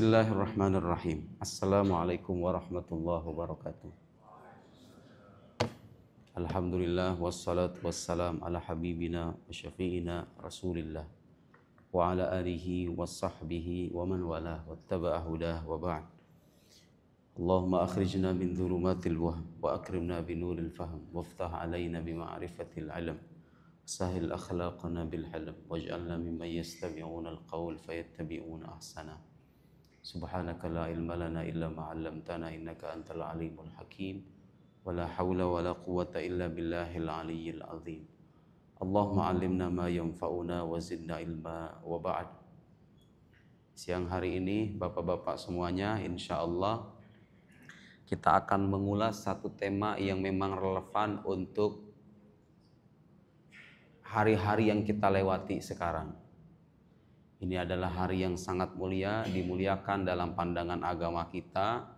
Bismillahirrahmanirrahim. Assalamualaikum warahmatullahi wabarakatuh. Alhamdulillah wassalatu wassalam ala habibina wa syafi'ina rasulillah wa ala alihi wa sahbihi wa man walah wattaba'a hudah wa ba'd. Allahumma akhrijna min dhulumatil wahm wa akrimna binuril fahm waftah alaina bima'rifatil ilm sahil akhlaqana bil hilm waj'alna mimman yastabi'una al-qawl fayattabi'una ahsana. Subhanaka la ilma lana illa ma 'allamtana innaka antal alimul hakim wa la haula wa la quwwata illa billahil aliyyil azim. Allahumma 'allimna ma yanfa'una wa zidna ilma wa ba'd. Siang hari ini Bapak-bapak semuanya, insyaallah kita akan mengulas satu tema yang memang relevan untuk hari-hari yang kita lewati sekarang. Ini adalah hari yang sangat mulia, dimuliakan dalam pandangan agama kita.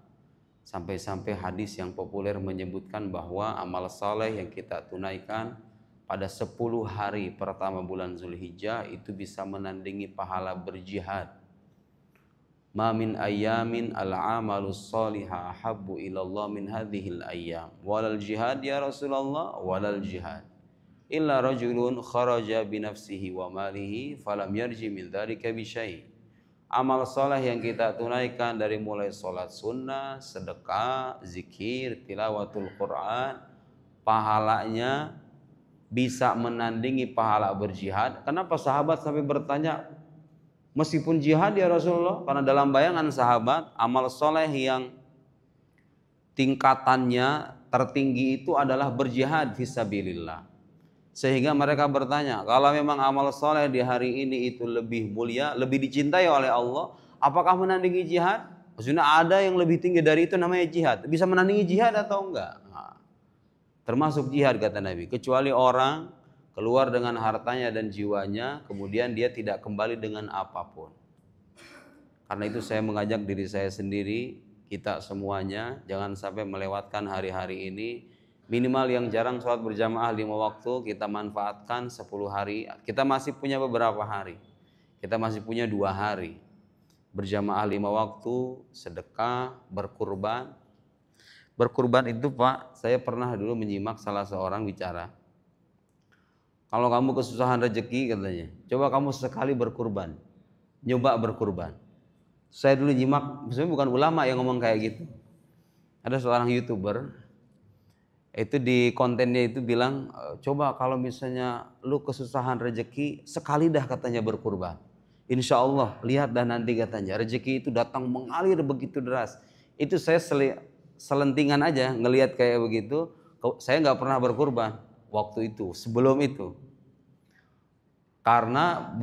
Sampai-sampai hadis yang populer menyebutkan bahwa amal saleh yang kita tunaikan pada 10 hari pertama bulan Zulhijjah itu bisa menandingi pahala berjihad. Ma min ayyamin al-amalus salihah ahabbu ilallah min hadhil ayyam. Walal jihad ya Rasulullah, walal jihad. Illa rajulun kharaja binafsihi wa malihi falam yarji min dzalika bi syai'. Amal saleh yang kita tunaikan dari mulai salat sunnah, sedekah, zikir, tilawatul Quran, pahalanya bisa menandingi pahala berjihad. Kenapa sahabat sampai bertanya, meskipun jihad ya Rasulullah? Karena dalam bayangan sahabat, amal saleh yang tingkatannya tertinggi itu adalah berjihad fisabilillah. Sehingga mereka bertanya, kalau memang amal soleh di hari ini itu lebih mulia, lebih dicintai oleh Allah, apakah menandingi jihad? Maksudnya ada yang lebih tinggi dari itu namanya jihad. Bisa menandingi jihad atau enggak? Nah, termasuk jihad kata Nabi. Kecuali orang keluar dengan hartanya dan jiwanya, kemudian dia tidak kembali dengan apapun. Karena itu saya mengajak diri saya sendiri, kita semuanya, jangan sampai melewatkan hari-hari ini. Minimal yang jarang sholat berjamaah 5 waktu kita manfaatkan 10 hari. Kita masih punya beberapa hari. Kita masih punya 2 hari. Berjamaah 5 waktu, sedekah, berkurban. Berkurban itu Pak, saya pernah dulu menyimak salah seorang bicara. Kalau kamu kesusahan rezeki katanya, coba kamu sekali berkurban. Nyoba berkurban. Saya dulu nyimak, sebenarnya bukan ulama yang ngomong kayak gitu. Ada seorang YouTuber, itu di kontennya itu bilang, coba kalau misalnya lu kesusahan rezeki, sekali dah katanya berkurban. Insya Allah, lihat dah nanti katanya, rezeki itu datang mengalir begitu deras. Itu saya selentingan aja ngelihat kayak begitu, saya nggak pernah berkurban waktu itu, sebelum itu. Karena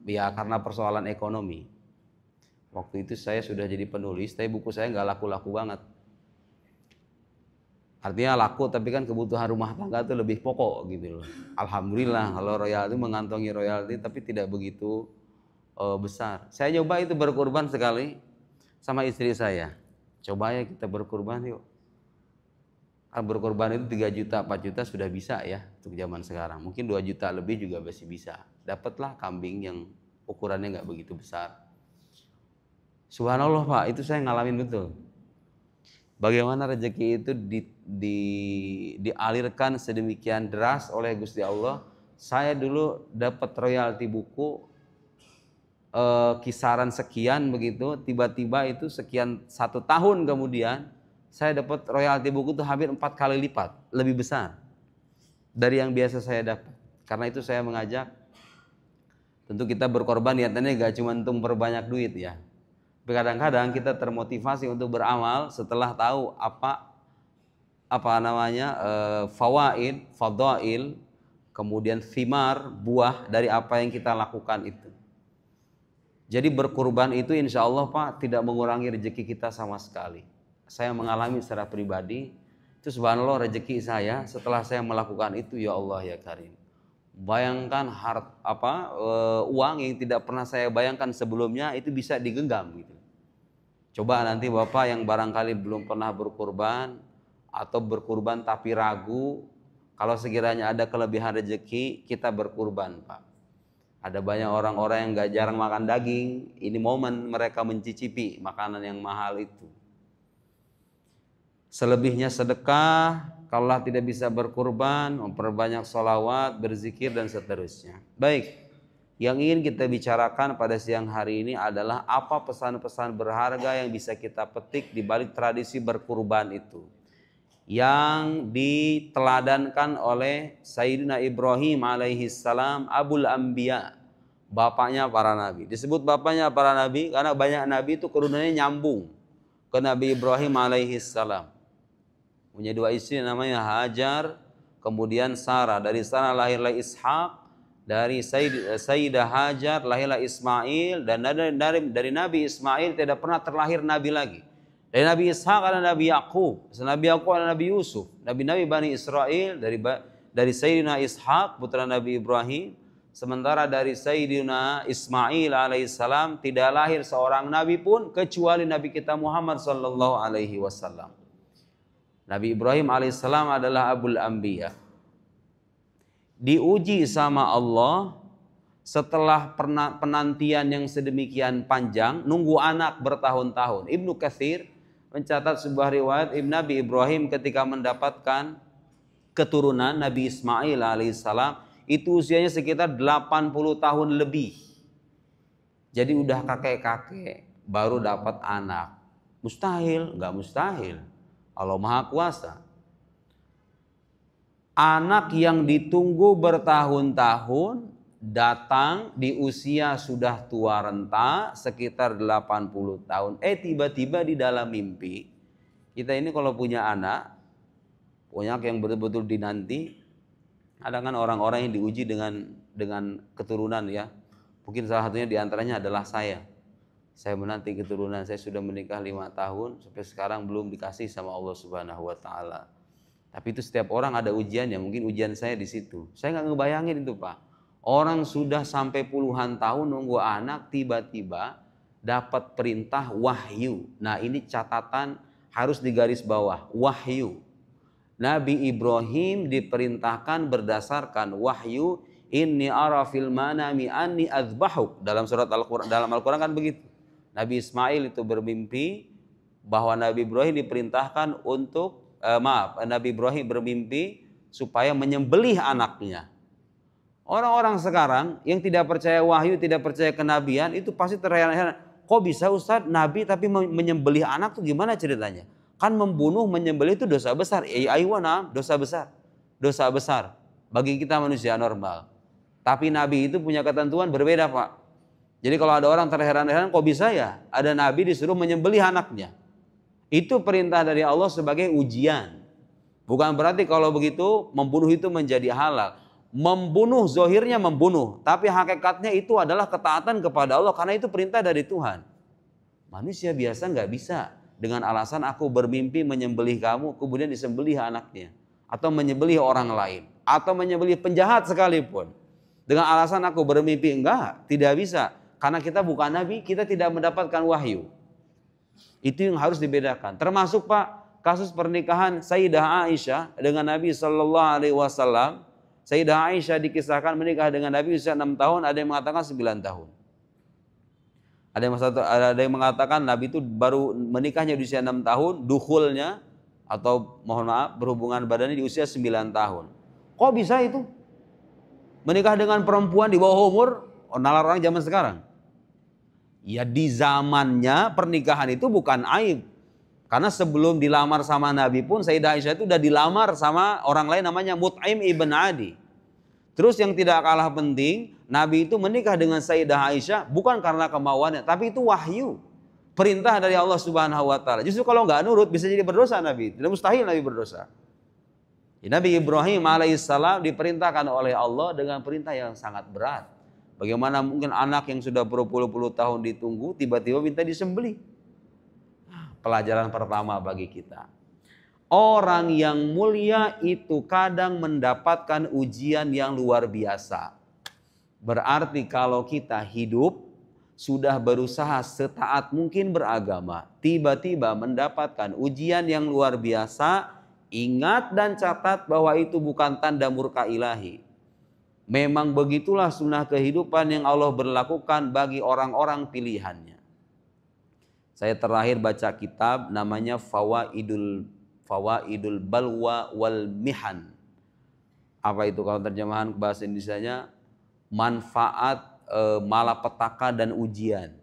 karena persoalan ekonomi. Waktu itu saya sudah jadi penulis, tapi buku saya nggak laku-laku banget. Artinya laku tapi kan kebutuhan rumah tangga itu lebih pokok gitu loh. Alhamdulillah kalau royalti mengantongi royalti tapi tidak begitu besar. Saya coba itu berkurban sekali sama istri saya. Coba ya kita berkurban yuk. Berkurban itu 3 juta 4 juta sudah bisa ya untuk zaman sekarang. Mungkin 2 juta lebih juga masih bisa. Dapatlah kambing yang ukurannya nggak begitu besar. Subhanallah Pak, itu saya ngalamin betul. Bagaimana rezeki itu dialirkan sedemikian deras oleh Gusti Allah. Saya dulu dapat royalti buku kisaran sekian begitu, tiba-tiba itu sekian 1 tahun kemudian saya dapat royalti buku itu hampir 4 kali lipat, lebih besar dari yang biasa saya dapat. Karena itu saya mengajak, tentu kita berkorban niatannya gak cuma untuk memperbanyak duit ya. Kadang-kadang kita termotivasi untuk beramal setelah tahu fawaid, fadail, kemudian thimar, buah dari apa yang kita lakukan itu. Jadi berkurban itu insya Allah Pak tidak mengurangi rezeki kita sama sekali. Saya mengalami secara pribadi, itu subhanallah rezeki saya setelah saya melakukan itu ya Allah ya Karim. Bayangkan uang yang tidak pernah saya bayangkan sebelumnya itu bisa digenggam gitu. Coba nanti Bapak yang barangkali belum pernah berkurban atau berkurban tapi ragu, kalau sekiranya ada kelebihan rezeki kita berkurban Pak. Ada banyak orang-orang yang gak jarang makan daging. Ini momen mereka mencicipi makanan yang mahal itu. Selebihnya sedekah. Kalau tidak bisa berkurban, memperbanyak sholawat, berzikir dan seterusnya. Baik, yang ingin kita bicarakan pada siang hari ini adalah apa pesan-pesan berharga yang bisa kita petik di balik tradisi berkurban itu, yang diteladankan oleh Sayyidina Ibrahim alaihi salam, Abul Anbiya, bapaknya para nabi. Disebut bapaknya para nabi karena banyak nabi itu keturunannya nyambung ke Nabi Ibrahim alaihi salam. Punya dua istri namanya Hajar, kemudian Sarah. Dari sana lahirlah Ishak, dari Sayyidah Hajar lahirlah Ismail, dan dari Nabi Ismail tidak pernah terlahir nabi lagi. Dari Nabi Ishak ada Nabi Yakub, Nabi Yakub ada Nabi Yusuf, Nabi-Nabi Bani Israel dari Sayyidina Ishak putra Nabi Ibrahim. Sementara dari Sayyidina Ismail alaihissalam tidak lahir seorang nabi pun kecuali Nabi kita Muhammad sallallahu alaihi wasallam. Nabi Ibrahim alaihissalam adalah Abul Anbiya. Diuji sama Allah setelah penantian yang sedemikian panjang, nunggu anak bertahun-tahun. Ibnu Katsir mencatat sebuah riwayat Nabi Ibrahim ketika mendapatkan keturunan Nabi Ismail alaihissalam itu usianya sekitar 80 tahun lebih. Jadi udah kakek-kakek baru dapat anak. Mustahil? Enggak mustahil. Allah Maha Kuasa. Anak yang ditunggu bertahun-tahun datang di usia sudah tua renta sekitar 80 tahun. Tiba-tiba di dalam mimpi. Kita ini kalau punya anak, punya yang betul-betul dinanti, ada kan orang-orang yang diuji dengan keturunan ya. Mungkin salah satunya diantaranya adalah saya. Saya menanti keturunan, saya sudah menikah 5 tahun, sampai sekarang belum dikasih sama Allah Subhanahu wa Ta'ala. Tapi itu setiap orang ada ujiannya, mungkin ujian saya di situ. Saya nggak ngebayangin itu Pak. Orang sudah sampai puluhan tahun nunggu anak, tiba-tiba dapat perintah wahyu. Nah ini catatan harus digaris bawah, wahyu. Nabi Ibrahim diperintahkan berdasarkan wahyu, inni ara fil manami anni azbahuk. Dalam surat Al-Quran, dalam Al-Quran kan begitu. Nabi Ismail itu bermimpi bahwa Nabi Ibrahim diperintahkan untuk Nabi Ibrahim bermimpi supaya menyembelih anaknya. Orang-orang sekarang yang tidak percaya wahyu, tidak percaya kenabian itu pasti terheran-heran. Kok bisa Ustadz Nabi tapi menyembelih anak tuh gimana ceritanya? Kan membunuh, menyembelih itu dosa besar. Aywana, dosa besar. Dosa besar bagi kita manusia normal. Tapi Nabi itu punya ketentuan berbeda Pak. Jadi kalau ada orang terheran-heran kok bisa ya ada Nabi disuruh menyembelih anaknya. Itu perintah dari Allah sebagai ujian. Bukan berarti kalau begitu membunuh itu menjadi halal. Membunuh zohirnya membunuh. Tapi hakikatnya itu adalah ketaatan kepada Allah karena itu perintah dari Tuhan. Manusia biasa nggak bisa dengan alasan aku bermimpi menyembelih kamu kemudian disembelih anaknya. Atau menyembelih orang lain. Atau menyembelih penjahat sekalipun. Dengan alasan aku bermimpi tidak bisa. Karena kita bukan Nabi, kita tidak mendapatkan wahyu. Itu yang harus dibedakan. Termasuk Pak, kasus pernikahan Sayyidah Aisyah dengan Nabi Sallallahu Alaihi Wasallam. Sayyidah Aisyah dikisahkan menikah dengan Nabi usia 6 tahun, ada yang mengatakan 9 tahun. Ada yang mengatakan Nabi itu baru menikahnya di usia 6 tahun, dukhulnya atau mohon maaf berhubungan badannya di usia 9 tahun. Kok bisa itu? Menikah dengan perempuan di bawah umur, nalar orang zaman sekarang. Ya di zamannya pernikahan itu bukan aib. Karena sebelum dilamar sama Nabi pun Sayyidah Aisyah itu udah dilamar sama orang lain namanya Mut'im ibn Adi. Terus yang tidak kalah penting, Nabi itu menikah dengan Sayyidah Aisyah bukan karena kemauannya, tapi itu wahyu. Perintah dari Allah Subhanahu wa Ta'ala. Justru kalau nggak nurut bisa jadi berdosa Nabi. Tidak mustahil Nabi berdosa. Nabi Ibrahim alaihissalam diperintahkan oleh Allah dengan perintah yang sangat berat. Bagaimana mungkin anak yang sudah berpuluh-puluh tahun ditunggu tiba-tiba minta disembelih. Pelajaran pertama bagi kita. Orang yang mulia itu kadang mendapatkan ujian yang luar biasa. Berarti kalau kita hidup sudah berusaha setaat mungkin beragama, tiba-tiba mendapatkan ujian yang luar biasa, ingat dan catat bahwa itu bukan tanda murka ilahi. Memang begitulah sunnah kehidupan yang Allah berlakukan bagi orang-orang pilihannya. Saya terakhir baca kitab namanya Fawaidul Balwa wal Mihan. Apa itu kalau terjemahan ke bahasa Indonesianya? Manfaat malapetaka dan ujian.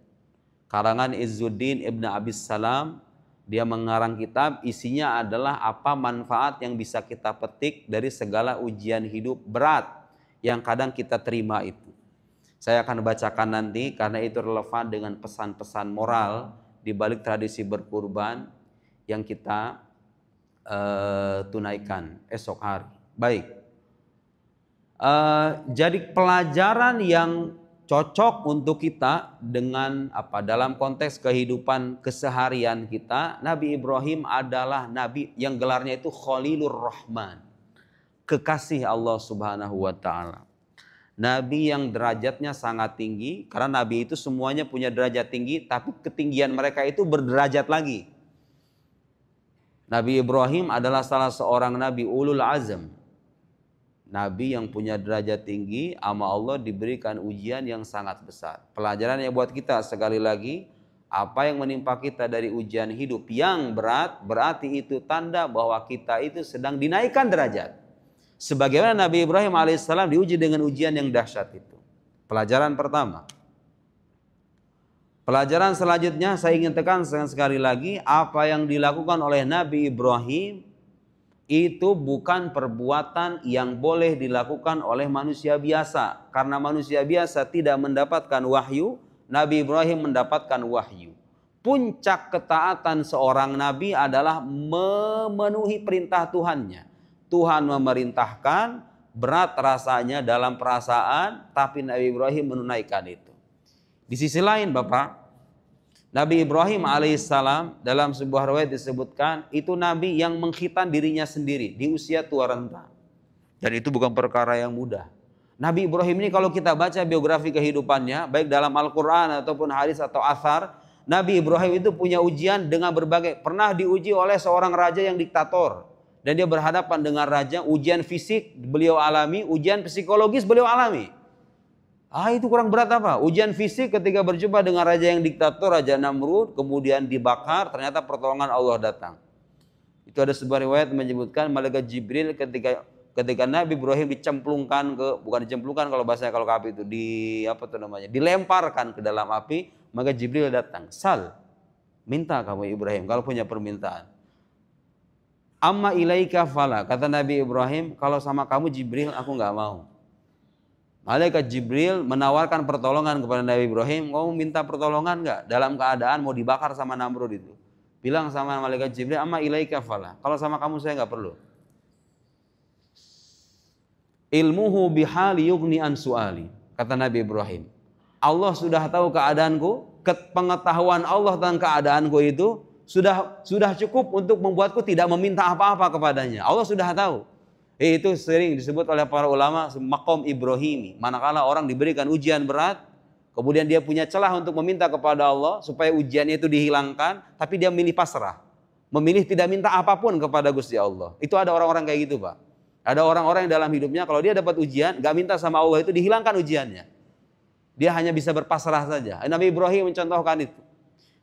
Karangan Izzuddin Ibn Abis Salam. Dia mengarang kitab, isinya adalah apa manfaat yang bisa kita petik dari segala ujian hidup berat yang kadang kita terima itu. Saya akan bacakan nanti karena itu relevan dengan pesan-pesan moral di balik tradisi berkurban yang kita tunaikan esok hari. Baik. Jadi pelajaran yang cocok untuk kita dengan apa dalam konteks kehidupan keseharian kita, Nabi Ibrahim adalah nabi yang gelarnya itu Khalilur Rahman, kekasih Allah Subhanahu wa taala. Nabi yang derajatnya sangat tinggi, karena nabi itu semuanya punya derajat tinggi, tapi ketinggian mereka itu berderajat lagi. Nabi Ibrahim adalah salah seorang nabi ulul azm. Nabi yang punya derajat tinggi, sama Allah diberikan ujian yang sangat besar. Pelajarannya buat kita sekali lagi, apa yang menimpa kita dari ujian hidup yang berat, berarti itu tanda bahwa kita itu sedang dinaikkan derajat. Sebagaimana Nabi Ibrahim alaihissalam diuji dengan ujian yang dahsyat itu. Pelajaran pertama. Pelajaran selanjutnya saya ingin tekankan sekali lagi, apa yang dilakukan oleh Nabi Ibrahim itu bukan perbuatan yang boleh dilakukan oleh manusia biasa. Karena manusia biasa tidak mendapatkan wahyu, Nabi Ibrahim mendapatkan wahyu. Puncak ketaatan seorang nabi adalah memenuhi perintah Tuhannya. Tuhan memerintahkan, berat rasanya dalam perasaan, tapi Nabi Ibrahim menunaikan itu. Di sisi lain Bapak, Nabi Ibrahim alaihissalam dalam sebuah riwayat disebutkan itu nabi yang mengkhitan dirinya sendiri di usia tua renta. Dan itu bukan perkara yang mudah. Nabi Ibrahim ini kalau kita baca biografi kehidupannya, baik dalam Al-Quran ataupun hadis atau athar, Nabi Ibrahim itu punya ujian dengan berbagai, pernah diuji oleh seorang raja yang diktator. Dan dia berhadapan dengan raja, ujian fisik beliau alami, ujian psikologis beliau alami. Itu kurang berat apa? Ujian fisik ketika berjumpa dengan raja yang diktator, Raja Namrud, kemudian dibakar, ternyata pertolongan Allah datang. Itu ada sebuah riwayat menyebutkan malaikat Jibril ketika Nabi Ibrahim bukan kalau bahasanya kalau api itu dilemparkan ke dalam api, maka Jibril datang. Sal, minta kamu Ibrahim kalau punya permintaan. Amma ilaika fala, kata Nabi Ibrahim, kalau sama kamu Jibril aku nggak mau. Malaikat Jibril menawarkan pertolongan kepada Nabi Ibrahim, kamu minta pertolongan enggak? Dalam keadaan mau dibakar sama Namrud itu. Bilang sama malaikat Jibril, amma ilaika fala. Kalau sama kamu saya enggak perlu. Ilmuhu bihali yughni an su'ali, kata Nabi Ibrahim. Allah sudah tahu keadaanku, pengetahuan Allah tentang keadaanku itu sudah cukup untuk membuatku tidak meminta apa-apa kepadanya. Allah sudah tahu. Itu sering disebut oleh para ulama maqam Ibrahimi. Manakala orang diberikan ujian berat, kemudian dia punya celah untuk meminta kepada Allah supaya ujiannya itu dihilangkan, tapi dia memilih pasrah. Memilih tidak minta apapun kepada Gusti Allah. Itu ada orang-orang kayak gitu Pak. Ada orang-orang yang dalam hidupnya kalau dia dapat ujian, gak minta sama Allah itu dihilangkan ujiannya. Dia hanya bisa berpasrah saja. Nabi Ibrahim mencontohkan itu.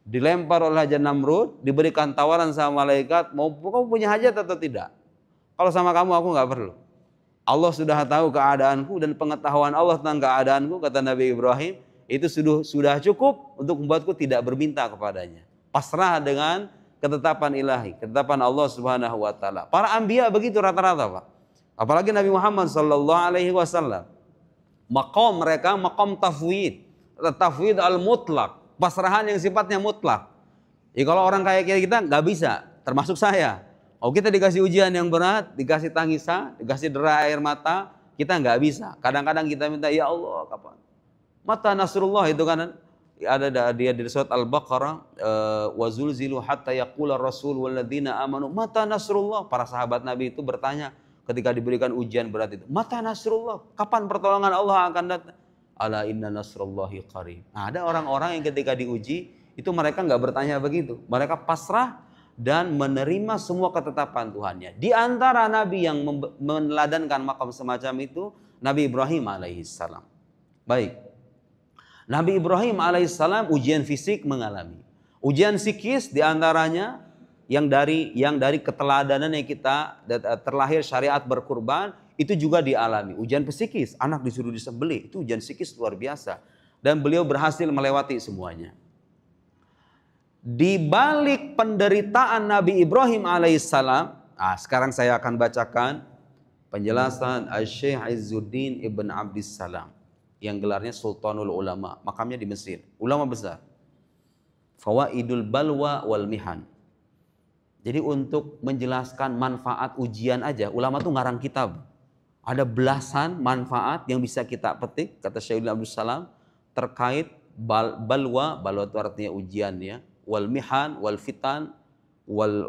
Dilempar oleh Raja Namrud, diberikan tawaran sama malaikat, mau kamu punya hajat atau tidak? Kalau sama kamu aku nggak perlu. Allah sudah tahu keadaanku dan pengetahuan Allah tentang keadaanku, kata Nabi Ibrahim, itu sudah cukup untuk membuatku tidak berminta kepadanya. Pasrah dengan ketetapan ilahi, ketetapan Allah Subhanahu wa taala. Para anbiya begitu rata-rata, Pak. Apalagi Nabi Muhammad sallallahu alaihi wasallam. Maqam mereka maqam tafwid al-mutlak, pasrahan yang sifatnya mutlak. Kalau orang kayak kita nggak bisa, termasuk saya. Kita dikasih ujian yang berat, dikasih tangisan, dikasih derai air mata, kita nggak bisa. Kadang-kadang kita minta, ya Allah kapan? Mata nasrullah itu kan ada dia di surat Al-Baqarah, wa zulzilu hatta yaqula rasul walladzina amanu mata nasrullah. Para sahabat Nabi itu bertanya ketika diberikan ujian berat itu, mata nasrullah? Kapan pertolongan Allah akan datang? Ala inna nasrullahi qarib. Nah, ada orang-orang yang ketika diuji itu mereka nggak bertanya begitu, mereka pasrah dan menerima semua ketetapan Tuhannya. Di antara nabi yang meneladankan makam semacam itu Nabi Ibrahim alaihissalam. Baik. Nabi Ibrahim alaihissalam ujian fisik mengalami. Ujian psikis diantaranya yang dari keteladanan yang kita terlahir syariat berkurban itu juga dialami. Ujian psikis, anak disuruh disembelih, itu ujian psikis luar biasa. Dan beliau berhasil melewati semuanya. Di balik penderitaan Nabi Ibrahim alaihissalam, sekarang saya akan bacakan penjelasan Syekh Izzuddin Ibn Abdissalam yang gelarnya Sultanul Ulama, makamnya di Mesir, ulama besar. Fawaidul balwa wal mihan. Jadi untuk menjelaskan manfaat ujian aja, ulama tuh ngarang kitab. Ada belasan manfaat yang bisa kita petik, kata Syekh Abdul Salam, terkait balwa itu artinya ujian ya, wal mihan, wal fitan, wal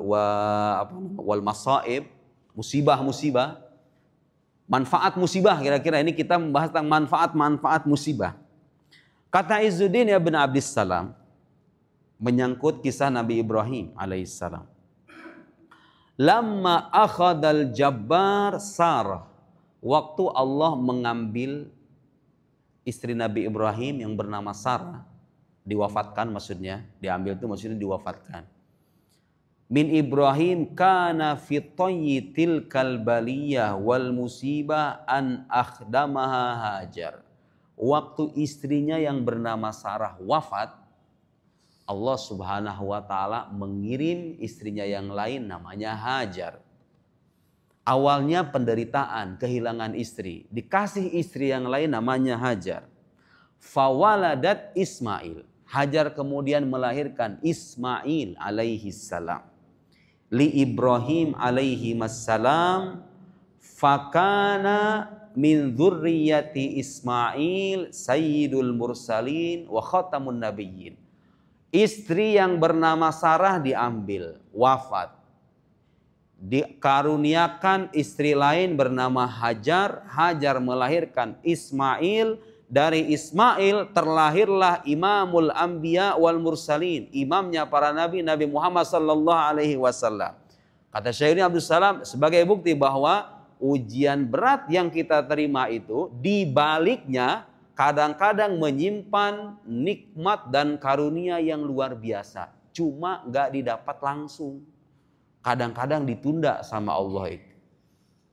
masaib, musibah-musibah. Manfaat musibah, kira-kira ini kita membahas tentang manfaat-manfaat musibah. Kata Izzuddin Ibn Abdissalam, menyangkut kisah Nabi Ibrahim alaihissalam. Lamma akhadal jabbar Sarah, waktu Allah mengambil istri Nabi Ibrahim yang bernama Sarah, diwafatkan maksudnya, diambil itu maksudnya diwafatkan. Min Ibrahim kana fi tayyi tilkal baliyah wal musibah an akhdamaha Hajar. Waktu istrinya yang bernama Sarah wafat, Allah Subhanahu wa taala mengirim istrinya yang lain namanya Hajar. Awalnya penderitaan, kehilangan istri, dikasih istri yang lain namanya Hajar. Fawaladat Ismail. Hajar kemudian melahirkan Ismail alaihi salam. Li Ibrahim alaihi salam fakana min dzurriyyati Ismail sayyidul mursalin wa khatamun nabiyyin. Istri yang bernama Sarah diambil, wafat. Dikaruniakan istri lain bernama Hajar. Hajar melahirkan Ismail. Dari Ismail terlahirlah Imamul Anbiya wal Mursalin. Imamnya para nabi, Nabi Muhammad sallallahu alaihi wasallam. Kata Syekh Abdul Salam sebagai bukti bahwa ujian berat yang kita terima itu di baliknya kadang-kadang menyimpan nikmat dan karunia yang luar biasa. Cuma gak didapat langsung. Kadang-kadang ditunda sama Allah itu.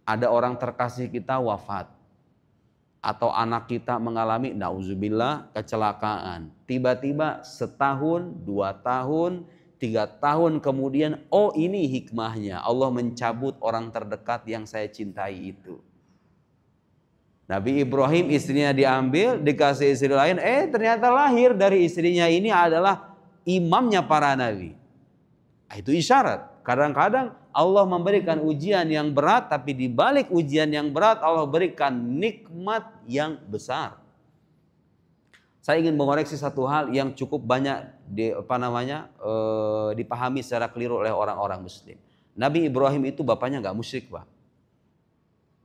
Ada orang terkasih kita wafat. Atau anak kita mengalami na'udzubillah kecelakaan. Tiba-tiba setahun, 2 tahun, 3 tahun kemudian, oh ini hikmahnya. Allah mencabut orang terdekat yang saya cintai itu. Nabi Ibrahim istrinya diambil, dikasih istri lain, ternyata lahir dari istrinya ini adalah imamnya para nabi. Itu isyarat. Kadang-kadang Allah memberikan ujian yang berat, tapi di balik ujian yang berat Allah berikan nikmat yang besar. Saya ingin mengoreksi satu hal yang cukup banyak dipahami secara keliru oleh orang-orang Muslim. Nabi Ibrahim itu bapaknya nggak musyrik, Pak.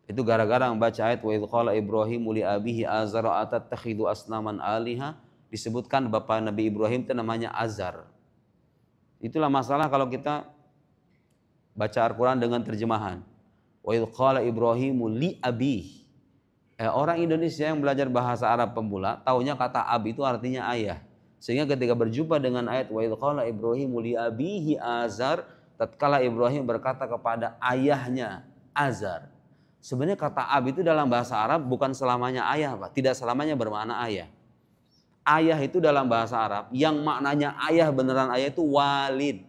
Itu gara-gara membaca ayat wa idz qala Ibrahimu li abihi azara atattakhidhu asnaman aliha, disebutkan bapak Nabi Ibrahim itu namanya Azar. Itulah masalah kalau kita baca Al-Quran dengan terjemahan. Wa idz qala Ibrahimu li abihi. Orang Indonesia yang belajar bahasa Arab pemula taunya kata ab itu artinya ayah. Sehingga ketika berjumpa dengan ayat wa idz qala Ibrahimu li abihi Azar, tatkala Ibrahim berkata kepada ayahnya Azar. Sebenarnya kata ab itu dalam bahasa Arab bukan selamanya ayah, Pak. Tidak selamanya bermakna ayah. Ayah itu dalam bahasa Arab yang maknanya ayah, beneran ayah itu walid.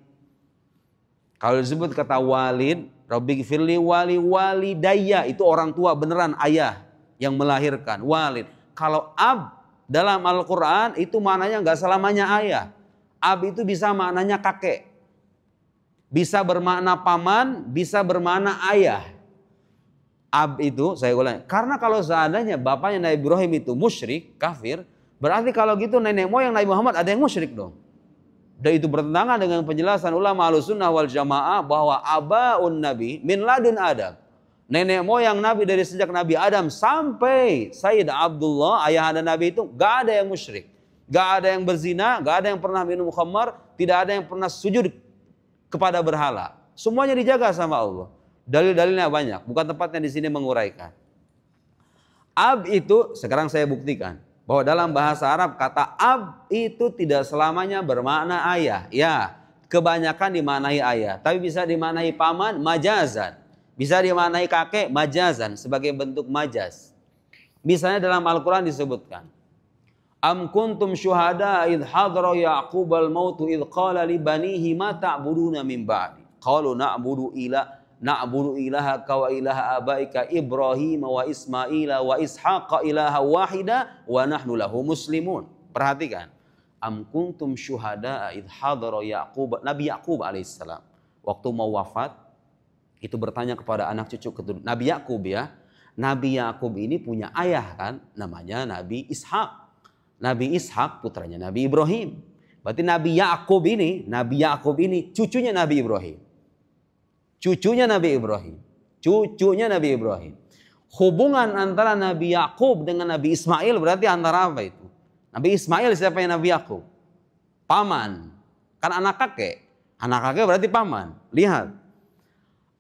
Kalau disebut kata walid, Rabbighfirli wali walidayya, itu orang tua beneran ayah yang melahirkan, walid. Kalau ab dalam Al-Quran itu maknanya nggak selamanya ayah. Ab itu bisa maknanya kakek. Bisa bermakna paman, bisa bermakna ayah. Ab itu, saya ulang, karena kalau seandainya bapaknya Nabi Ibrahim itu musyrik, kafir, berarti kalau gitu nenek moyang Nabi Muhammad ada yang musyrik dong. Dan itu bertentangan dengan penjelasan ulama Ahlussunnah wal Jamaah bahwa abaun Nabi min ladun Adam. Nenek moyang Nabi dari sejak Nabi Adam sampai Sayyid Abdullah, ayah dan Nabi itu gak ada yang musyrik. Gak ada yang berzina, gak ada yang pernah minum khamar, tidak ada yang pernah sujud kepada berhala. Semuanya dijaga sama Allah. Dalil-dalilnya banyak, bukan tempatnya di sini menguraikan. Ab itu, sekarang saya buktikan bahwa dalam bahasa Arab kata ab itu tidak selamanya bermakna ayah. Ya, kebanyakan dimaknai ayah, tapi bisa dimaknai paman majazan. Bisa dimaknai kakek majazan sebagai bentuk majaz. Misalnya dalam Al-Quran disebutkan, Am kuntum syuhada idh hadra Ya'qub al-mautu idh qala li banihi ma ta'buduna min ba'di. Qalu na'budu ilahaka wa ilaha abaika Ibrahim wa Ismaila wa Ishaqa ilaha wahida wa nahnu lahu muslimun. Perhatikan. Am kuntum syuhada idh hadra Ya'qub, Nabi Ya'qub alaihissalam waktu mau wafat itu bertanya kepada anak cucu keturunan Nabi Ya'qub ya. Nabi Ya'qub ini punya ayah kan, namanya Nabi Ishak. Nabi Ishak putranya Nabi Ibrahim. Berarti Nabi Ya'qub ini cucunya Nabi Ibrahim. Cucunya Nabi Ibrahim. Cucunya Nabi Ibrahim. Hubungan antara Nabi Ya'qub dengan Nabi Ismail berarti antara apa itu? Nabi Ismail siapa yang Nabi Ya'qub? Paman. Kan anak kakek. Anak kakek berarti paman. Lihat.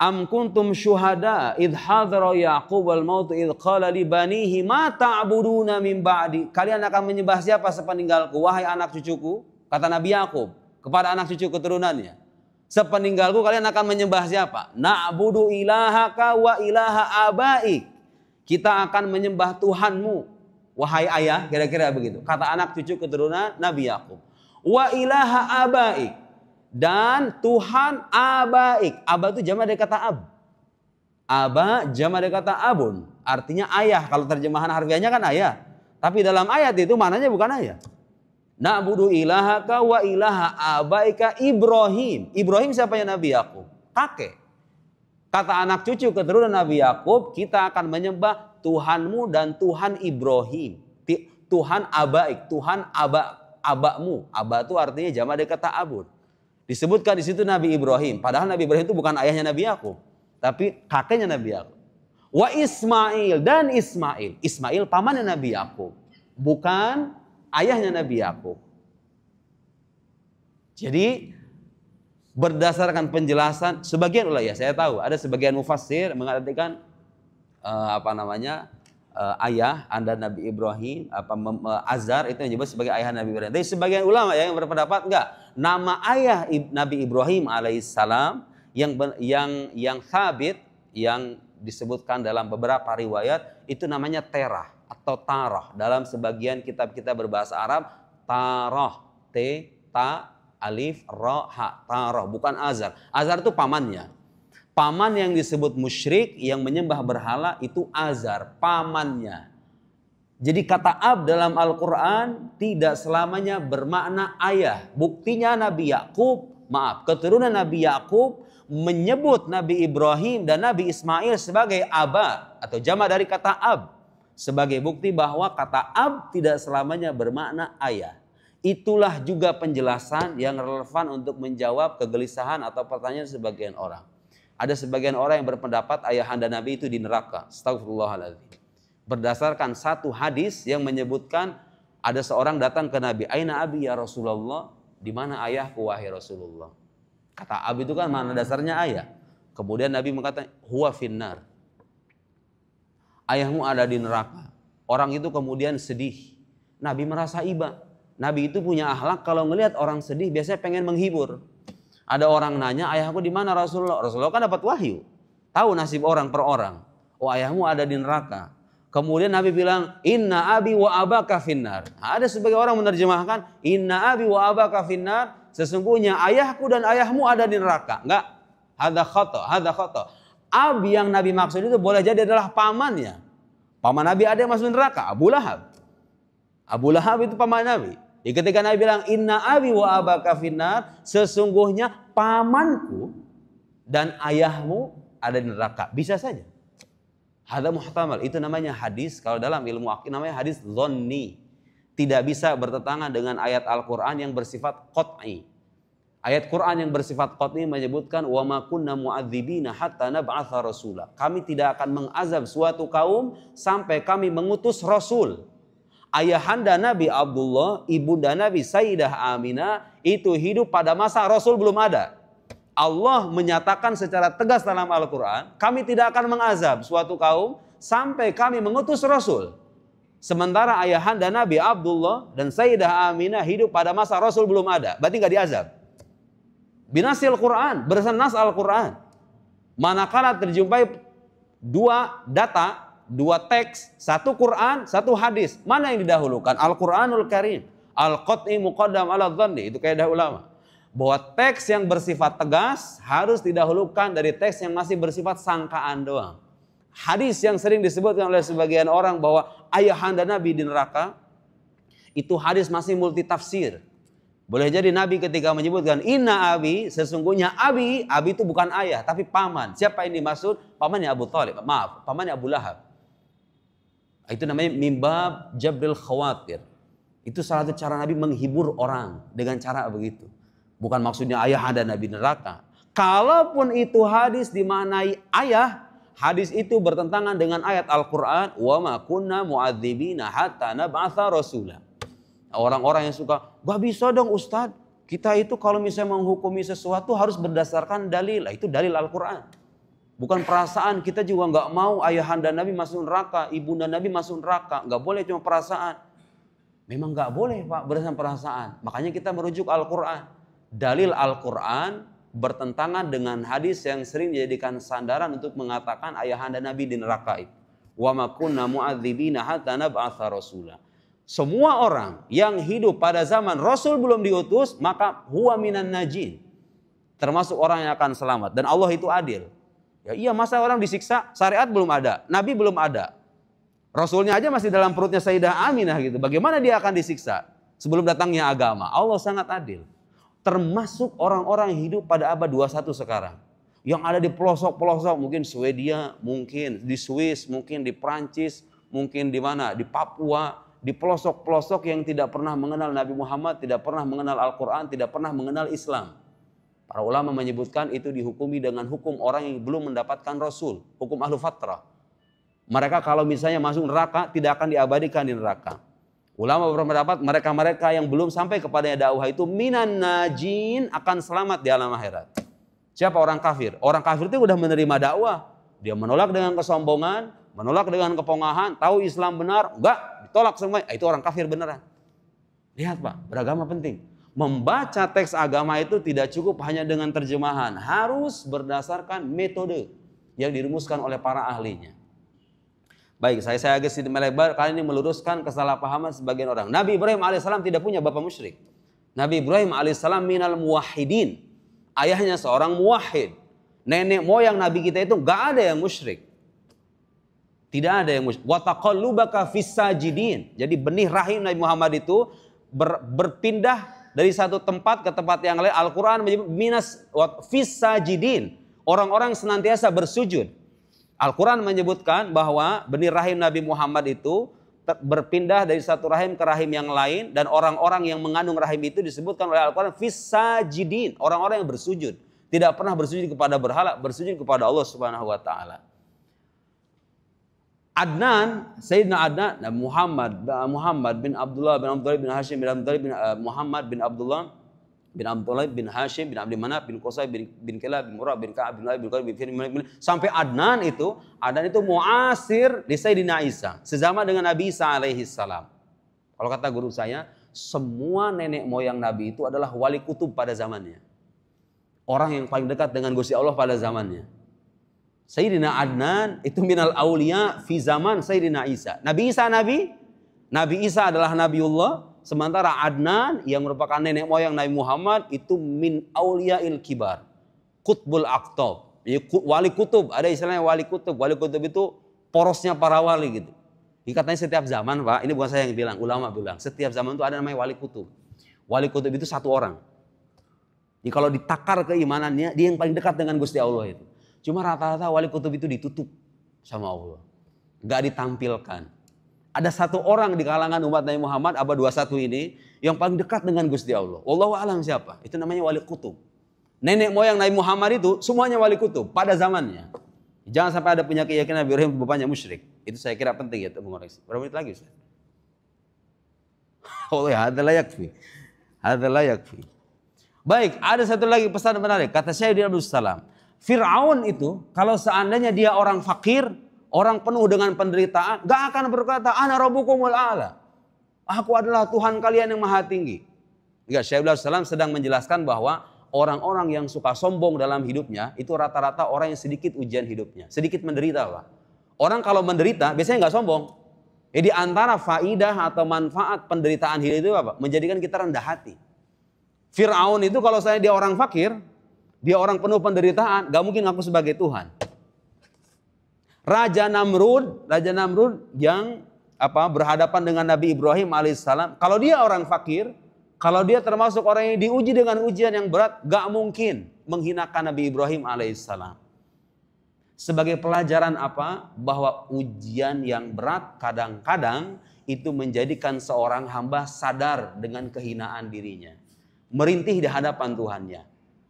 Am kuntum syuhada idh hadara Ya'qub al-maut idh qala li banihi ma ta'buduna min ba'di. Kalian akan menyembah siapa sepeninggalku wahai anak cucuku? Kata Nabi Ya'qub kepada anak cucu keturunannya. Sepeninggalku kalian akan menyembah siapa? Na'budu ilahaka wa ilaha abaik. Kita akan menyembah Tuhanmu wahai ayah, kira-kira begitu. Kata anak cucu keturunan Nabi Ya'qub. Wa ilaha abaik. Dan Tuhan abaik. Aba itu jama dari kata ab. Aba jama dari kata abun. Artinya ayah. Kalau terjemahan harfiahnya kan ayah. Tapi dalam ayat itu maknanya bukan ayah. Na'budu ilahaka wa ilaha abaika Ibrahim. Ibrahim siapa yang Nabi Ya'qub? Kakek. Kata anak cucu keturunan Nabi Ya'qub, kita akan menyembah Tuhanmu dan Tuhan Ibrahim. Tuhan abaik, Tuhan abakmu. Aba itu artinya jama dari kata abun. Disebutkan di situ Nabi Ibrahim. Padahal Nabi Ibrahim itu bukan ayahnya Nabi Ya'qub, tapi kakeknya Nabi Ya'qub. Wa Ismail dan Ismail. Ismail pamannya Nabi Ya'qub, bukan ayahnya Nabi Ya'qub. Jadi berdasarkan penjelasan sebagian ulama, ya saya tahu ada sebagian mufassir mengartikan ayah anda Nabi Ibrahim, Azar itu yang disebut sebagai ayah Nabi Ibrahim. Tapi sebagian ulama ya yang berpendapat enggak, nama ayah Nabi Ibrahim alaihissalam yang sabit, yang disebutkan dalam beberapa riwayat itu namanya Terah atau Tarah. Dalam sebagian kitab-kitab berbahasa Arab, Tarah, ta alif ra ha, Tarah, bukan Azar. Azar itu pamannya. Paman yang disebut musyrik yang menyembah berhala itu Azar, pamannya. Jadi kata ab dalam Al-Quran tidak selamanya bermakna ayah. Buktinya Nabi Ya'qub, keturunan Nabi Ya'qub menyebut Nabi Ibrahim dan Nabi Ismail sebagai aba atau jama dari kata ab. Sebagai bukti bahwa kata ab tidak selamanya bermakna ayah. Itulah juga penjelasan yang relevan untuk menjawab kegelisahan atau pertanyaan sebagian orang. Ada sebagian orang yang berpendapat ayahanda Nabi itu di neraka. Astagfirullahaladzim. Berdasarkan satu hadis yang menyebutkan ada seorang datang ke Nabi. Aina abi ya Rasulullah? Di mana ayahku wahai Rasulullah? Kata ab itu kan mana dasarnya ayah. Kemudian Nabi mengatakan huwa finnar. Ayahmu ada di neraka. Orang itu kemudian sedih. Nabi merasa iba. Nabi itu punya akhlak kalau ngelihat orang sedih biasanya pengen menghibur. Ada orang nanya, ayahku di mana Rasulullah? Rasulullah kan dapat wahyu, tahu nasib orang per orang. Oh, ayahmu ada di neraka. Kemudian Nabi bilang, inna abi wa abaka finnar. Ada sebagai orang menerjemahkan, inna abi wa abaka finnar. Sesungguhnya ayahku dan ayahmu ada di neraka. Enggak, hadza khata. Ab yang Nabi maksud itu boleh jadi adalah pamannya. Paman Nabi ada yang masuk neraka, Abu Lahab. Abu Lahab itu paman Nabi. Jadi ketika Nabi bilang inna abi wa abaka finnar, sesungguhnya pamanku dan ayahmu ada di neraka. Bisa saja. Hadza muhtamal, itu namanya hadis, kalau dalam ilmu aqid namanya hadis dhanni. Tidak bisa bertentangan dengan ayat Al-Qur'an yang bersifat qat'i. Ayat Quran yang bersifat qat'i menyebutkan wa ma kunna mu'adzibina hatta nab'atsa rasula. Kami tidak akan mengazab suatu kaum sampai kami mengutus rasul. Ayahanda Nabi Abdullah, ibunda Nabi Sayyidah Aminah itu hidup pada masa Rasul belum ada. Allah menyatakan secara tegas dalam Al-Quran, kami tidak akan mengazab suatu kaum sampai kami mengutus Rasul. Sementara ayahanda Nabi Abdullah dan Sayyidah Aminah hidup pada masa Rasul belum ada. Berarti nggak diazab. Binasil Quran, berdasarkan nas Al-Quran. Manakala terjumpai dua data, dua teks, satu Quran, satu hadis. Mana yang didahulukan? Al-Quranul Karim. Al-Qat'i muqaddam ala dhanni. Itu kaidah ulama. Bahwa teks yang bersifat tegas harus didahulukan dari teks yang masih bersifat sangkaan doang. Hadis yang sering disebutkan oleh sebagian orang bahwa ayahanda Nabi di neraka, itu hadis masih multitafsir. Boleh jadi Nabi ketika menyebutkan inna abi, sesungguhnya abi itu bukan ayah tapi paman. Siapa yang dimaksud? Pamannya Abu Thalib. Maaf, pamannya Abu Lahab. Itu namanya mimbab jabril khawatir. Itu salah satu cara Nabi menghibur orang dengan cara begitu. Bukan maksudnya ayah ada Nabi neraka. Kalaupun itu hadis dimaknai ayah, hadis itu bertentangan dengan ayat Al-Quran. Wa ma kunna mu'adzibina hatta nab'atha rasula. Orang-orang yang suka, gak bisa dong Ustadz. Kita itu kalau misalnya menghukumi sesuatu harus berdasarkan dalil. Itu dalil Al-Quran. Bukan perasaan. Kita juga gak mau ayahanda Nabi masuk neraka, ibunda Nabi masuk neraka. Gak boleh cuma perasaan. Memang gak boleh Pak berdasarkan perasaan. Makanya kita merujuk Al-Quran. Dalil Al-Quran bertentangan dengan hadis yang sering dijadikan sandaran untuk mengatakan ayahanda Nabi di neraka itu. Wa ma kunna mu'adzibina hatta nab'atha rasula. Semua orang yang hidup pada zaman Rasul belum diutus, maka huwa minan najin. Termasuk orang yang akan selamat. Dan Allah itu adil. Ya iya, masa orang disiksa, syariat belum ada, Nabi belum ada. Rasulnya aja masih dalam perutnya Sayyidah Aminah gitu. Bagaimana dia akan disiksa sebelum datangnya agama? Allah sangat adil. Termasuk orang-orang yang hidup pada abad 21 sekarang. Yang ada di pelosok-pelosok, mungkin Swedia, mungkin di Swiss, mungkin di Prancis, mungkin di mana? Di Papua. Di pelosok-pelosok yang tidak pernah mengenal Nabi Muhammad, tidak pernah mengenal Al-Quran, tidak pernah mengenal Islam. Para ulama menyebutkan itu dihukumi dengan hukum orang yang belum mendapatkan Rasul. Hukum ahlu fatrah. Mereka kalau misalnya masuk neraka, tidak akan diabadikan di neraka. Ulama berpendapat mereka-mereka yang belum sampai kepadanya dakwah itu minan najin, akan selamat di alam akhirat. Siapa orang kafir? Orang kafir itu udah menerima dakwah. Dia menolak dengan kesombongan, menolak dengan kepongahan, tahu Islam benar, enggak. Tolak semua, itu orang kafir beneran. Lihat Pak, beragama penting. Membaca teks agama itu tidak cukup hanya dengan terjemahan. Harus berdasarkan metode yang dirumuskan oleh para ahlinya. Baik, saya agak sedikit melebar. Kali ini meluruskan kesalahpahaman sebagian orang. Nabi Ibrahim alaihissalam tidak punya bapak musyrik. Nabi Ibrahim alaihissalam minal muwahhidin. Ayahnya seorang muwahhid. Nenek moyang Nabi kita itu gak ada yang musyrik. Tidak ada yang musyrik. Wa taqallubaka fis sajidin. Jadi benih rahim Nabi Muhammad itu berpindah dari satu tempat ke tempat yang lain. Al-Quran menyebut minas fis sajidin. Orang-orang senantiasa bersujud. Al-Quran menyebutkan bahwa benih rahim Nabi Muhammad itu berpindah dari satu rahim ke rahim yang lain. Dan orang-orang yang mengandung rahim itu disebutkan oleh Al-Quran fis sajidin. Orang-orang yang bersujud. Tidak pernah bersujud kepada berhala, bersujud kepada Allah Subhanahu wa ta'ala. Adnan, Sayyidina Adnan, Muhammad bin Abdullah bin Abdullah bin Hashim bin Abdullah bin Muhammad bin Abdullah bin Abdullah bin Hashim bin Abdi Manaf bin Qusay bin Kilab bin Murrah bin Ka'ab bin Lu'ay bin Qalib bin Fir bin sampai Adnan itu muasir di Sayyidina Isa, sezama dengan Nabi Isa alaihi salam. Kalau kata guru saya, semua nenek moyang Nabi itu adalah wali kutub pada zamannya. Orang yang paling dekat dengan Gusti Allah pada zamannya. Sayyidina Adnan itu minal awliya fi zaman Sayyidina Isa. Nabi Isa Nabi Isa adalah Nabiullah. Sementara Adnan yang merupakan nenek moyang Nabi Muhammad itu min awliyail kibar. Qutbul aqtab. Wali kutub. Ada istilahnya wali kutub. Wali kutub itu porosnya para wali gitu. Ini katanya setiap zaman Pak. Ini bukan saya yang bilang. Ulama bilang. Setiap zaman itu ada namanya wali kutub. Wali kutub itu satu orang. Jadi kalau ditakar keimanannya, dia yang paling dekat dengan Gusti Allah itu. Cuma rata-rata wali kutub itu ditutup sama Allah. Gak ditampilkan. Ada satu orang di kalangan umat Nabi Muhammad abad 21 ini yang paling dekat dengan Gusti Allah. Wallahu a'lam siapa? Itu namanya wali kutub. Nenek moyang Nabi Muhammad itu semuanya wali kutub pada zamannya. Jangan sampai ada punya keyakinan Nabi Ibrahim bapaknya musyrik. Itu saya kira penting ya untuk mengoreksi. Berapa menit lagi Ustaz? Oh ya, hadza la yakfi. Hadza la yakfi. Baik, ada satu lagi pesan menarik. Kata Syekh Abdul Salam. Fir'aun itu kalau seandainya dia orang fakir, orang penuh dengan penderitaan, gak akan berkata, ana rabbukumul a'la. Aku adalah Tuhan kalian yang maha tinggi. Ya, Syekhul Islam sedang menjelaskan bahwa orang-orang yang suka sombong dalam hidupnya, itu rata-rata orang yang sedikit ujian hidupnya. Sedikit menderita, Pak. Orang kalau menderita, biasanya gak sombong. Jadi antara faidah atau manfaat penderitaan hidup itu apa? Menjadikan kita rendah hati. Fir'aun itu kalau saya dia orang fakir, dia orang penuh penderitaan, gak mungkin ngaku sebagai Tuhan. Raja Namrud yang berhadapan dengan Nabi Ibrahim alaihissalam, kalau dia orang fakir, kalau dia termasuk orang yang diuji dengan ujian yang berat, gak mungkin menghinakan Nabi Ibrahim alaihissalam. Sebagai pelajaran apa? Bahwa ujian yang berat kadang-kadang itu menjadikan seorang hamba sadar dengan kehinaan dirinya. Merintih di hadapan Tuhannya.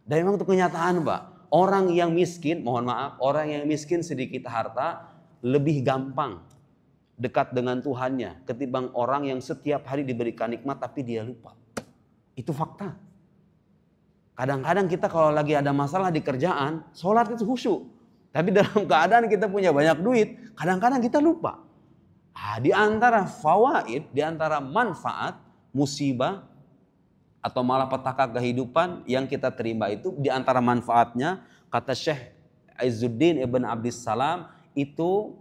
Dan memang itu kenyataan, Pak. Orang yang miskin, mohon maaf, orang yang miskin sedikit harta lebih gampang dekat dengan Tuhannya ketimbang orang yang setiap hari diberikan nikmat tapi dia lupa. Itu fakta. Kadang-kadang kita kalau lagi ada masalah di kerjaan, sholat itu khusyuk. Tapi dalam keadaan kita punya banyak duit, kadang-kadang kita lupa. Di antara fawaid, di antara manfaat, musibah, atau malapetaka kehidupan yang kita terima itu, di antara manfaatnya, kata Syekh Izzuddin Ibn Abdissalam, itu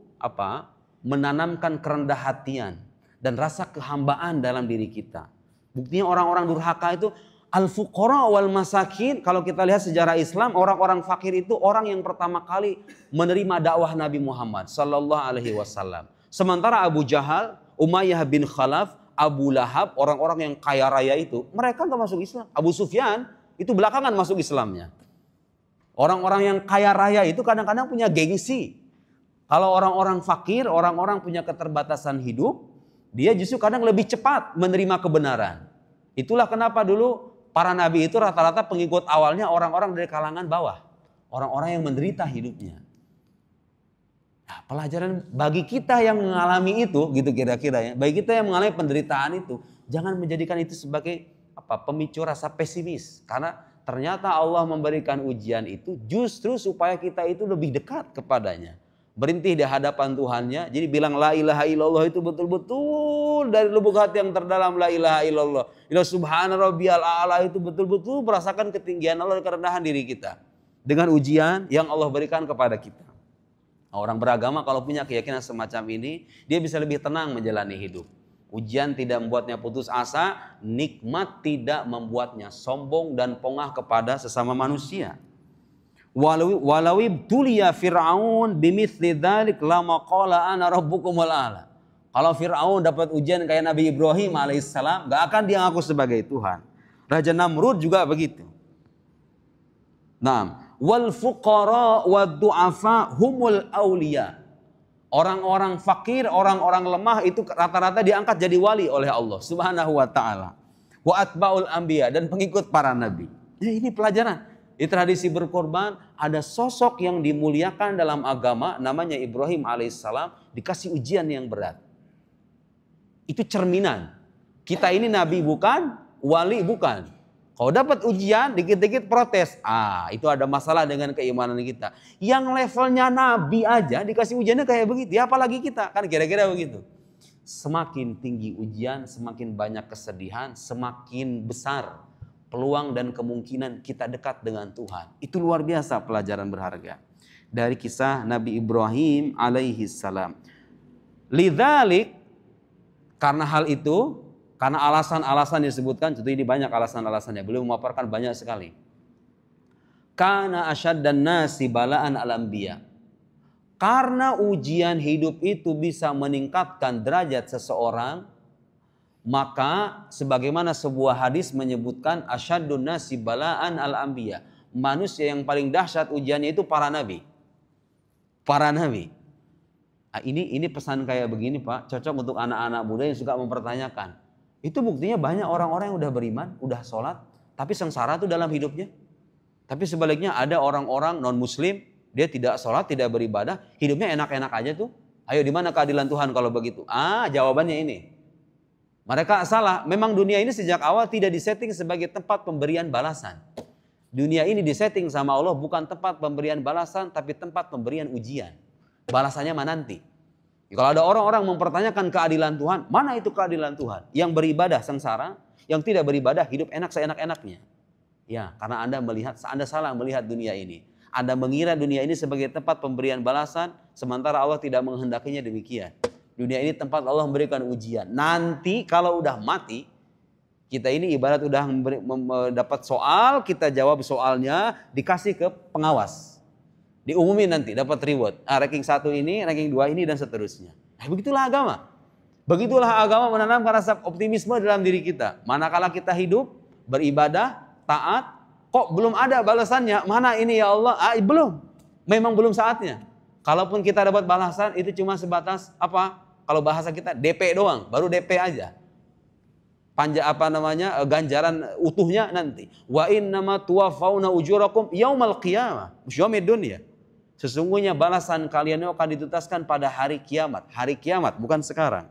menanamkan kerendah hatian dan rasa kehambaan dalam diri kita. Buktinya orang-orang durhaka itu al-fuqara wal masakin. Kalau kita lihat sejarah Islam, orang-orang fakir itu orang yang pertama kali menerima dakwah Nabi Muhammad sallallahu alaihi wasallam. Sementara Abu Jahal, Umayyah bin Khalaf, Abu Lahab, orang-orang yang kaya raya itu, mereka nggak masuk Islam. Abu Sufyan itu belakangan masuk Islamnya. Orang-orang yang kaya raya itu kadang-kadang punya gengsi. Kalau orang-orang fakir, orang-orang punya keterbatasan hidup, dia justru kadang lebih cepat menerima kebenaran. Itulah kenapa dulu para nabi itu rata-rata pengikut awalnya orang-orang dari kalangan bawah. Orang-orang yang menderita hidupnya. Nah, pelajaran bagi kita yang mengalami itu, gitu kira-kira ya. Bagi kita yang mengalami penderitaan itu, jangan menjadikan itu sebagai pemicu rasa pesimis. Karena ternyata Allah memberikan ujian itu justru supaya kita itu lebih dekat kepadanya. Berhenti di hadapan Tuhannya. Jadi bilang la ilaha illallah itu betul-betul dari lubuk hati yang terdalam, la ilaha illallah. Ila subhana rabbiyal a'la itu betul-betul merasakan ketinggian Allah dan kerendahan diri kita. Dengan ujian yang Allah berikan kepada kita. Orang beragama kalau punya keyakinan semacam ini, dia bisa lebih tenang menjalani hidup. Ujian tidak membuatnya putus asa, nikmat tidak membuatnya sombong dan pongah kepada sesama manusia. Walau ibtuliya Fir'aun bimithli dzalik lama qala ana rabbukumul a'la. Kalau Fir'aun dapat ujian kayak Nabi Ibrahim alaihissalam, gak akan dia ngaku sebagai Tuhan. Raja Namrud juga begitu. Nah, wal fuqara wad du'afa humul auliya. Orang-orang fakir, orang-orang lemah itu rata-rata diangkat jadi wali oleh Allah Subhanahu wa taala. Wa atbaul anbiya, dan pengikut para nabi. Ya, ini pelajaran. Di tradisi berkorban ada sosok yang dimuliakan dalam agama namanya Ibrahim alaihissalam, dikasih ujian yang berat. Itu cerminan. Kita ini nabi bukan, wali bukan. Kalau dapat ujian, dikit-dikit protes. Itu ada masalah dengan keimanan kita. Yang levelnya nabi aja dikasih ujiannya kayak begitu. Ya apalagi kita, kan kira-kira begitu. Semakin tinggi ujian, semakin banyak kesedihan, semakin besar peluang dan kemungkinan kita dekat dengan Tuhan. Itu luar biasa pelajaran berharga dari kisah Nabi Ibrahim alaihi salam. Lidzalik, karena hal itu, karena alasan-alasan disebutkan, tentu ini banyak alasan-alasannya. Beliau memaparkan banyak sekali. Kana asyaddan nasi balaan al-anbiya. Karena ujian hidup itu bisa meningkatkan derajat seseorang, maka sebagaimana sebuah hadis menyebutkan asyaddun nasi balaan al-anbiya. Manusia yang paling dahsyat ujiannya itu para nabi. Para nabi. Ini pesan kayak begini Pak, cocok untuk anak-anak muda yang suka mempertanyakan. Itu buktinya banyak orang-orang yang udah beriman, udah sholat, tapi sengsara tuh dalam hidupnya. Tapi sebaliknya ada orang-orang non-muslim, dia tidak sholat, tidak beribadah, hidupnya enak-enak aja tuh. Ayo di mana keadilan Tuhan kalau begitu? Jawabannya ini. Mereka salah, memang dunia ini sejak awal tidak disetting sebagai tempat pemberian balasan. Dunia ini disetting sama Allah bukan tempat pemberian balasan, tapi tempat pemberian ujian. Balasannya mana nanti? Kalau ada orang-orang mempertanyakan keadilan Tuhan, mana itu keadilan Tuhan? Yang beribadah sengsara, yang tidak beribadah hidup enak seenak-enaknya. Ya, karena Anda salah melihat dunia ini. Anda mengira dunia ini sebagai tempat pemberian balasan, sementara Allah tidak menghendakinya demikian. Dunia ini tempat Allah memberikan ujian. Nanti kalau udah mati, kita ini ibarat udah dapat soal, kita jawab soalnya, dikasih ke pengawas. Diumumin nanti, dapat reward. Ranking 1 ini, ranking 2 ini, dan seterusnya. Begitulah agama. Begitulah agama menanamkan rasa optimisme dalam diri kita. Manakala kita hidup, beribadah, taat, kok belum ada balasannya? Mana ini ya Allah? Belum. Memang belum saatnya. Kalaupun kita dapat balasan, itu cuma sebatas apa? Kalau bahasa kita DP doang, baru DP aja. Ganjaran utuhnya nanti. Wa innama tuwaffawna ujurakum yaumal qiyamah. Yaumid dunya. Sesungguhnya balasan kalian akan dituntaskan pada hari kiamat. Hari kiamat, bukan sekarang.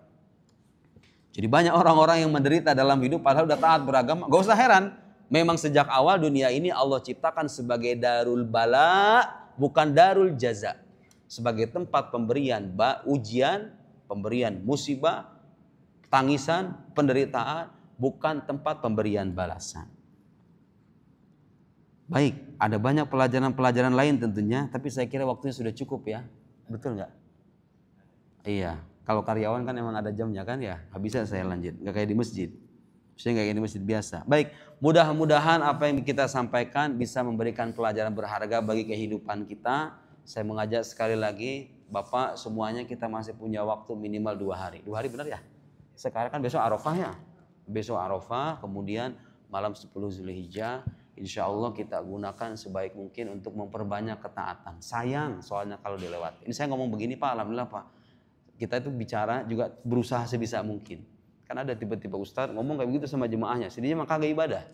Jadi banyak orang-orang yang menderita dalam hidup padahal udah taat beragama. Gak usah heran. Memang sejak awal dunia ini Allah ciptakan sebagai darul bala, bukan darul jaza. Sebagai tempat pemberian ujian, pemberian musibah, tangisan, penderitaan, bukan tempat pemberian balasan. Baik, ada banyak pelajaran-pelajaran lain tentunya, tapi saya kira waktunya sudah cukup ya. Betul nggak? Iya, kalau karyawan kan emang ada jamnya kan ya, habisnya saya lanjut, nggak kayak di masjid. Saya nggak kayak di masjid biasa. Baik, mudah-mudahan apa yang kita sampaikan bisa memberikan pelajaran berharga bagi kehidupan kita. Saya mengajak sekali lagi, Bapak semuanya kita masih punya waktu minimal 2 hari. 2 hari benar ya? Sekarang kan besok Arafah ya. Besok Arafah, kemudian malam 10 Zulhijjah. Insya Allah kita gunakan sebaik mungkin untuk memperbanyak ketaatan. Sayang soalnya kalau dilewati. Ini saya ngomong begini Pak, alhamdulillah Pak. Kita itu bicara juga berusaha sebisa mungkin. Kan ada tiba-tiba Ustadz ngomong kayak begitu sama jemaahnya. Sedihnya mah kagak ibadah.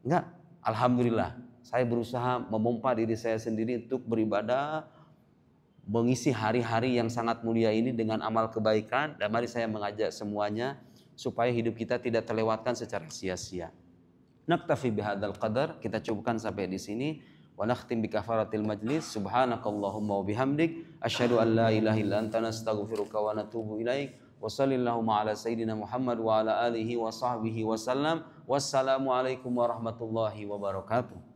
Enggak, alhamdulillah. Saya berusaha memompa diri saya sendiri untuk beribadah. Mengisi hari-hari yang sangat mulia ini dengan amal kebaikan. Dan mari saya mengajak semuanya supaya hidup kita tidak terlewatkan secara sia-sia. Naktafi bihadzal qadar, kita cukupkan sampai di sini. Wa nakhtim bi kafaratil majlis. Subhanakallahumma wa bihamdik asyhadu an la ilaha illa anta nastaghfiruka wa natubu ilaik. Wa sallallahu ala sayyidina Muhammad wa ala alihi wa sahbihi wa sallam. Wassalamu alaikum warahmatullahi wabarakatuh.